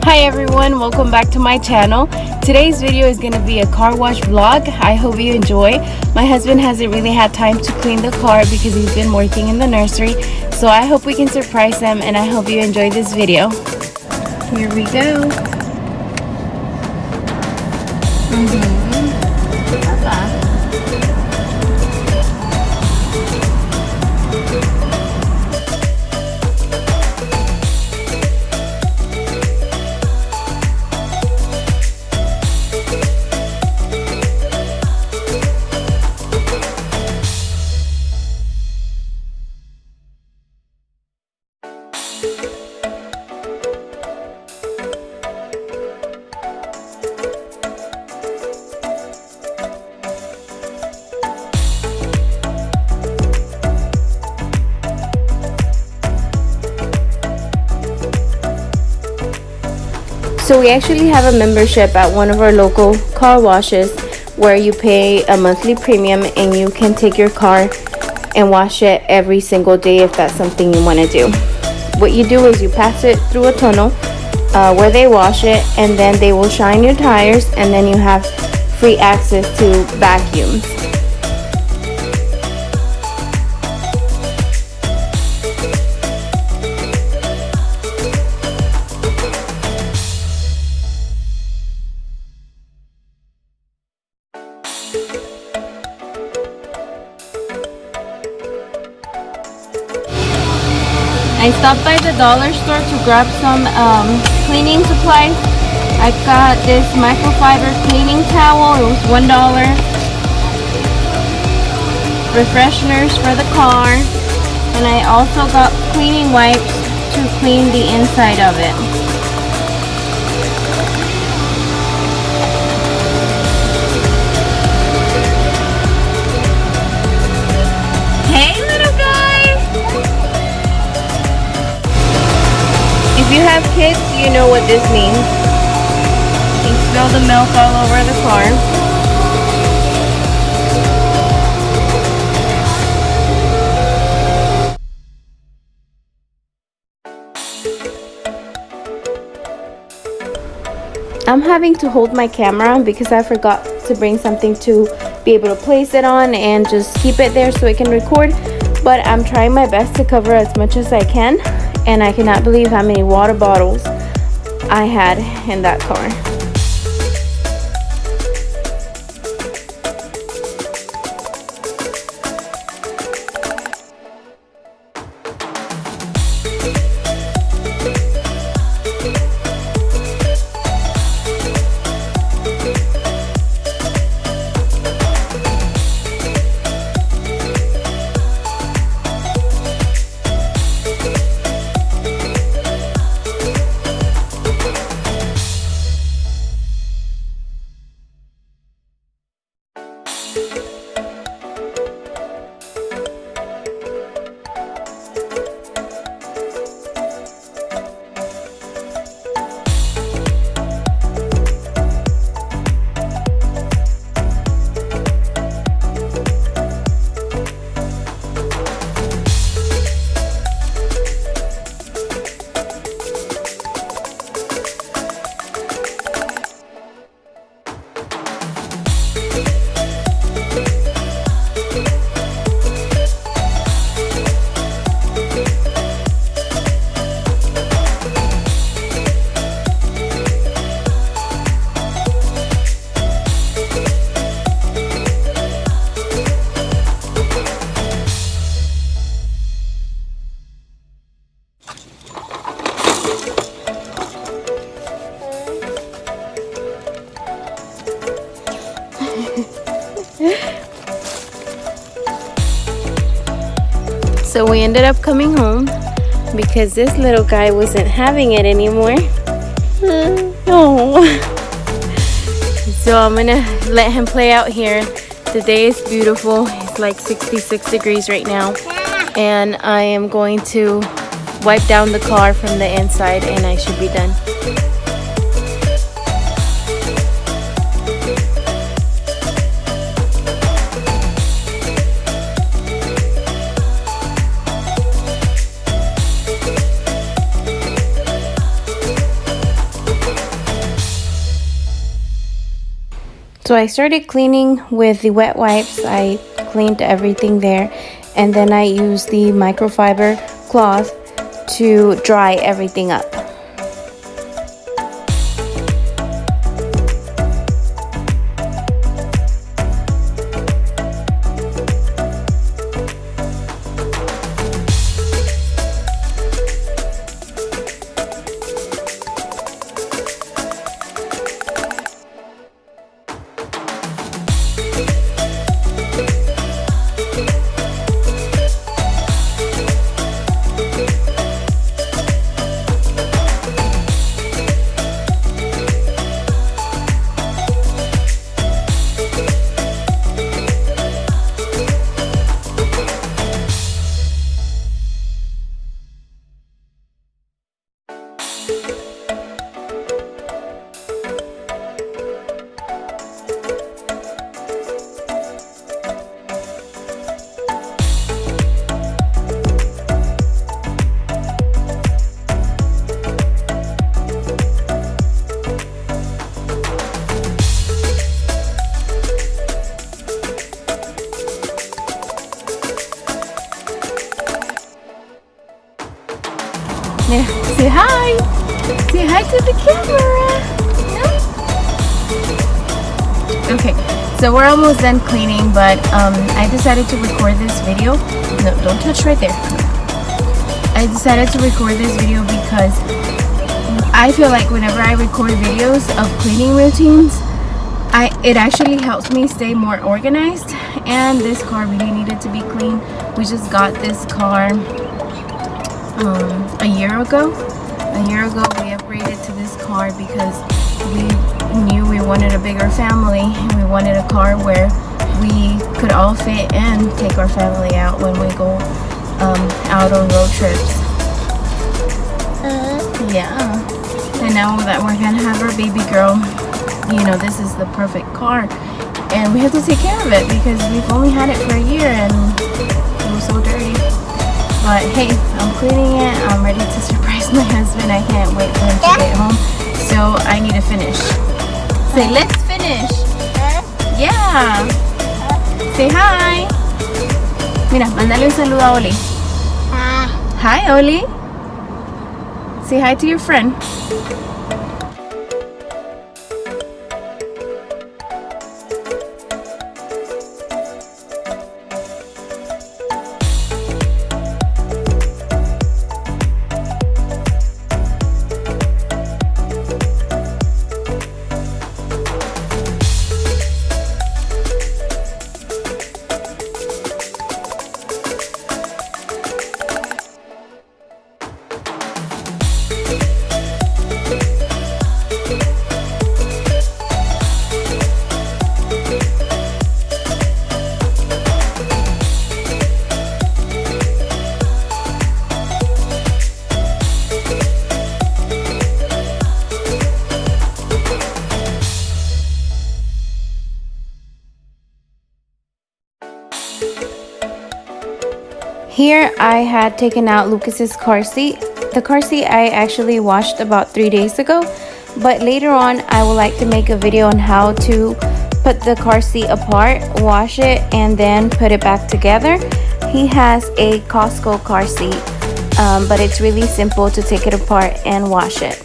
Hi everyone, welcome back to my channel. Today's video is going to be a car wash vlog. I hope you enjoy. My husband hasn't really had time to clean the car because he's been working in the nursery. So I hope we can surprise him and I hope you enjoy this video. Here we go. So we actually have a membership at one of our local car washes where you pay a monthly premium and you can take your car and wash it every single day if that's something you want to do. What you do is you pass it through a tunnel where they wash it, and then they will shine your tires, and then you have free access to vacuums. I stopped by the dollar store to grab some cleaning supplies. I got this microfiber cleaning towel. It was $1. Refresheners for the car. And I also got cleaning wipes to clean the inside of it. If you have kids, you know what this means. You spill the milk all over the car. I'm having to hold my camera because I forgot to bring something to be able to place it on and just keep it there so it can record. But I'm trying my best to cover as much as I can. And I cannot believe how many water bottles I had in that car. So we ended up coming home because this little guy wasn't having it anymore. Oh. So I'm gonna let him play out here. The day is beautiful. It's like 66 degrees right now. And I am going to wipe down the car from the inside and I should be done. So I started cleaning with the wet wipes. I cleaned everything there, and then I used the microfiber cloth to dry everything up. Yeah, say hi! Say hi to the camera! No? Okay, so we're almost done cleaning, but I decided to record this video. No, don't touch right there. I decided to record this video because I feel like whenever I record videos of cleaning routines, it actually helps me stay more organized, and this car really needed to be clean. We just got this car a year ago. We upgraded to this car because we knew we wanted a bigger family, and we wanted a car where we could all fit and take our family out when we go out on road trips. Yeah, and now that we're gonna have our baby girl, you know, this is the perfect car, and we have to take care of it because we've only had it for a year and it was so dirty. But hey, I'm cleaning it. I'm ready to surprise my husband. I can't wait for him to get home. So I need to finish. Say, let's finish. Yeah. Say hi. Mira, mandale un saludo a Oli. Hi, Oli. Say hi to your friend. Here I had taken out Lucas's car seat. The car seat I actually washed about 3 days ago, but later on I would like to make a video on how to put the car seat apart, wash it, and then put it back together. He has a Costco car seat, but it's really simple to take it apart and wash it.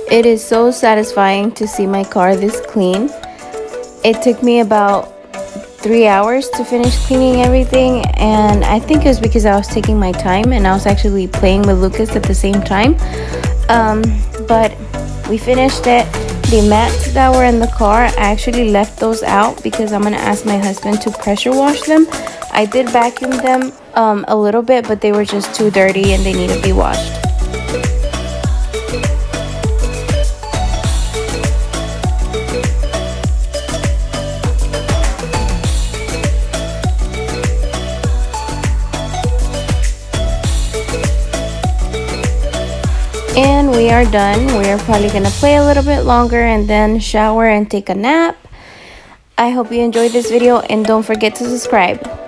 It is so satisfying to see my car this clean. It took me about 3 hours to finish cleaning everything, and I think it was because I was taking my time and I was actually playing with Lucas at the same time. But we finished it. The mats that were in the car, I actually left those out because I'm gonna ask my husband to pressure wash them. I did vacuum them a little bit, but they were just too dirty and they need to be washed. And we are done. We are probably gonna play a little bit longer and then shower and take a nap. I hope you enjoyed this video and don't forget to subscribe.